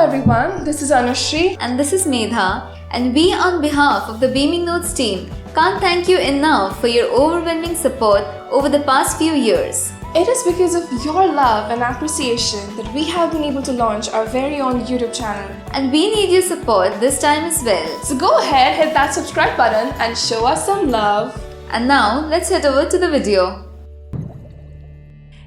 everyone, this is Anushree and this is Medha, and we on behalf of the Beaming Notes team can't thank you enough for your overwhelming support over the past few years. It is because of your love and appreciation that we have been able to launch our very own YouTube channel. And we need your support this time as well. So go ahead, hit that subscribe button and show us some love. And now, let's head over to the video.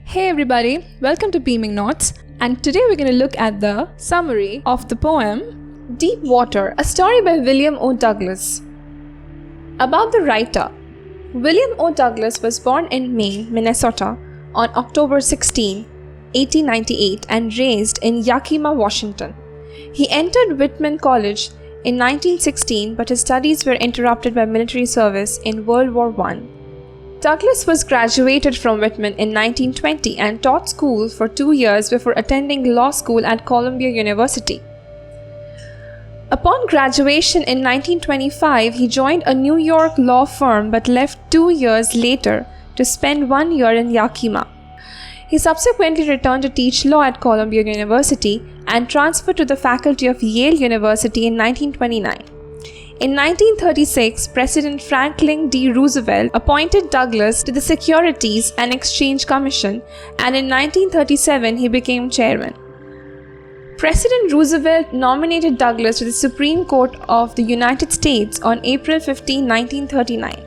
Hey everybody, welcome to Beaming Notes, and today we're going to look at the summary of the poem Deep Water, a story by William O. Douglas. About the writer. William O. Douglas was born in Maine, Minnesota on October 16, 1898 and raised in Yakima, Washington. He entered Whitman College in 1916, but his studies were interrupted by military service in World War I. Douglas was graduated from Whitman in 1920 and taught school for 2 years before attending law school at Columbia University. Upon graduation in 1925, he joined a New York law firm but left 2 years later to spend 1 year in Yakima. He subsequently returned to teach law at Columbia University and transferred to the faculty of Yale University in 1929. In 1936, President Franklin D. Roosevelt appointed Douglas to the Securities and Exchange Commission, and in 1937 he became chairman. President Roosevelt nominated Douglas to the Supreme Court of the United States on April 15, 1939.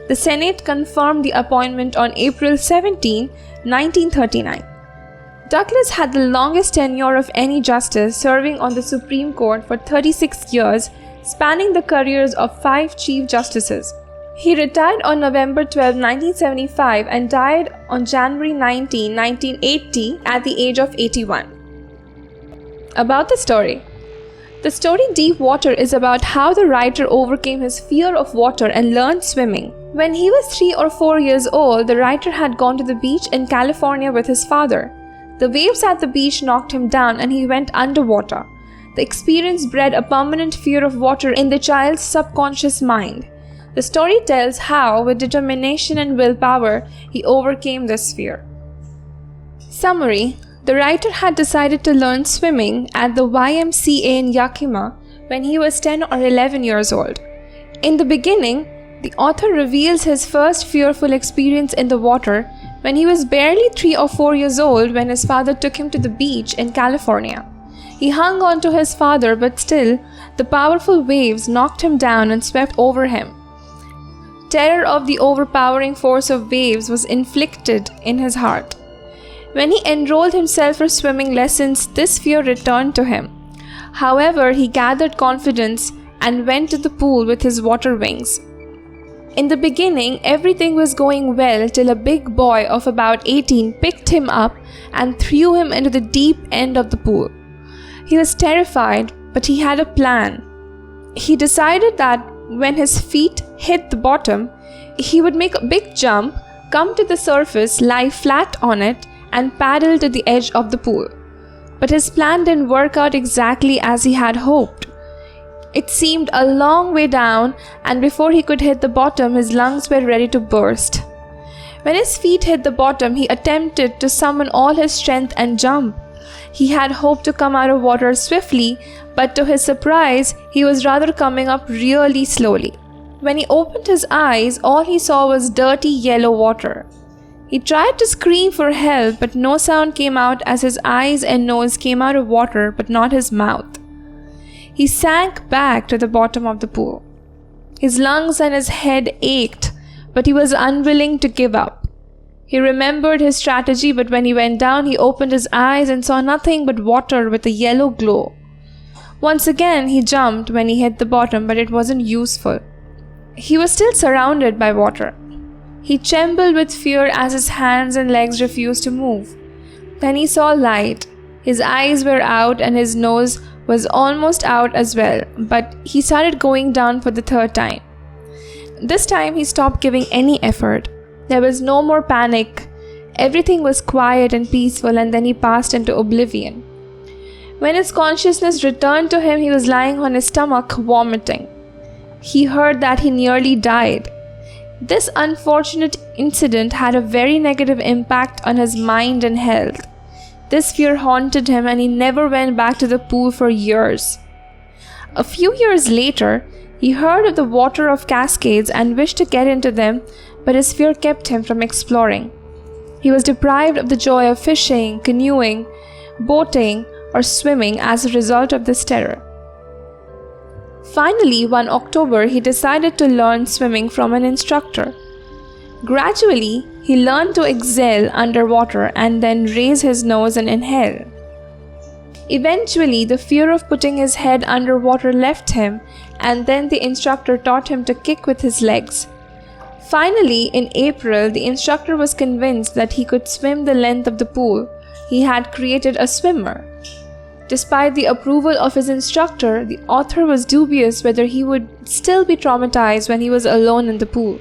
The Senate confirmed the appointment on April 17, 1939. Douglas had the longest tenure of any justice, serving on the Supreme Court for 36 years, spanning the careers of 5 Chief Justices. He retired on November 12, 1975 and died on January 19, 1980 at the age of 81. About the story. The story Deep Water is about how the writer overcame his fear of water and learned swimming. When he was 3 or 4 years old, the writer had gone to the beach in California with his father. The waves at the beach knocked him down and he went underwater. The experience bred a permanent fear of water in the child's subconscious mind. The story tells how, with determination and willpower, he overcame this fear. Summary. The writer had decided to learn swimming at the Y.M.C.A. in Yakima when he was 10 or 11 years old. In the beginning, the author reveals his first fearful experience in the water when he was barely 3 or 4 years old when his father took him to the beach in California. He hung on to his father, but still, the powerful waves knocked him down and swept over him. Terror of the overpowering force of waves was inflicted in his heart. When he enrolled himself for swimming lessons, this fear returned to him. However, he gathered confidence and went to the pool with his water wings. In the beginning, everything was going well till a big boy of about 18 picked him up and threw him into the deep end of the pool. He was terrified, but he had a plan. He decided that when his feet hit the bottom, he would make a big jump, come to the surface, lie flat on it, and paddle to the edge of the pool. But his plan didn't work out exactly as he had hoped. It seemed a long way down, and before he could hit the bottom, his lungs were ready to burst. When his feet hit the bottom, he attempted to summon all his strength and jump. He had hoped to come out of water swiftly, but to his surprise, he was rather coming up really slowly. When he opened his eyes, all he saw was dirty yellow water. He tried to scream for help, but no sound came out as his eyes and nose came out of water, but not his mouth. He sank back to the bottom of the pool. His lungs and his head ached, but he was unwilling to give up. He remembered his strategy, but when he went down, he opened his eyes and saw nothing but water with a yellow glow. Once again, he jumped when he hit the bottom, but it wasn't useful. He was still surrounded by water. He trembled with fear as his hands and legs refused to move. Then he saw light. His eyes were out and his nose was almost out as well, but he started going down for the 3rd time. This time he stopped giving any effort. There was no more panic. Everything was quiet and peaceful, and then he passed into oblivion. When his consciousness returned to him, he was lying on his stomach, vomiting. He heard that he nearly died. This unfortunate incident had a very negative impact on his mind and health. This fear haunted him and he never went back to the pool for years. A few years later, he heard of the water of cascades and wished to get into them, but his fear kept him from exploring. He was deprived of the joy of fishing, canoeing, boating, or swimming as a result of this terror. Finally, one October, he decided to learn swimming from an instructor. Gradually, he learned to exhale underwater and then raise his nose and inhale. Eventually, the fear of putting his head underwater left him, and then the instructor taught him to kick with his legs. Finally, in April, the instructor was convinced that he could swim the length of the pool. He had created a swimmer. Despite the approval of his instructor, the author was dubious whether he would still be traumatized when he was alone in the pool.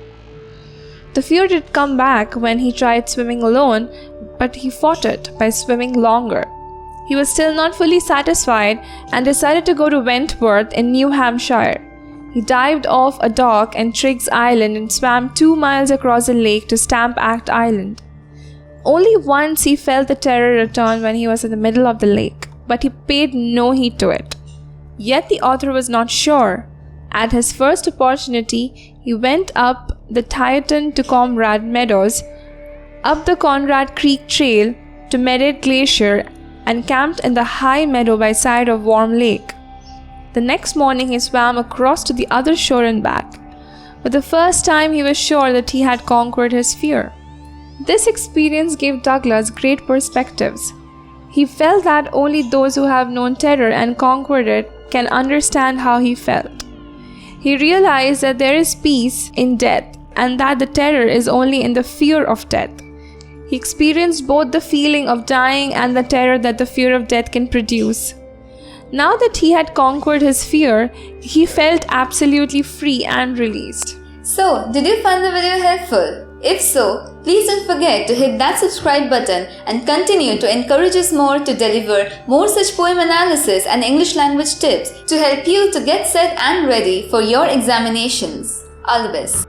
The fear did come back when he tried swimming alone, but he fought it by swimming longer. He was still not fully satisfied and decided to go to Wentworth in New Hampshire. He dived off a dock in Triggs Island and swam 2 miles across the lake to Stamp Act Island. Only once he felt the terror return when he was in the middle of the lake, but he paid no heed to it. Yet the author was not sure. At his first opportunity, he went up the Tieton to Comrade Meadows, up the Conrad Creek Trail to Meredith Glacier, and camped in the high meadow by side of Warm Lake. The next morning he swam across to the other shore and back. For the first time he was sure that he had conquered his fear. This experience gave Douglas great perspectives. He felt that only those who have known terror and conquered it can understand how he felt. He realized that there is peace in death and that the terror is only in the fear of death. He experienced both the feeling of dying and the terror that the fear of death can produce. Now that he had conquered his fear, he felt absolutely free and released. So, did you find the video helpful? If so, please don't forget to hit that subscribe button and continue to encourage us more to deliver more such poem analysis and English language tips to help you to get set and ready for your examinations. All the best.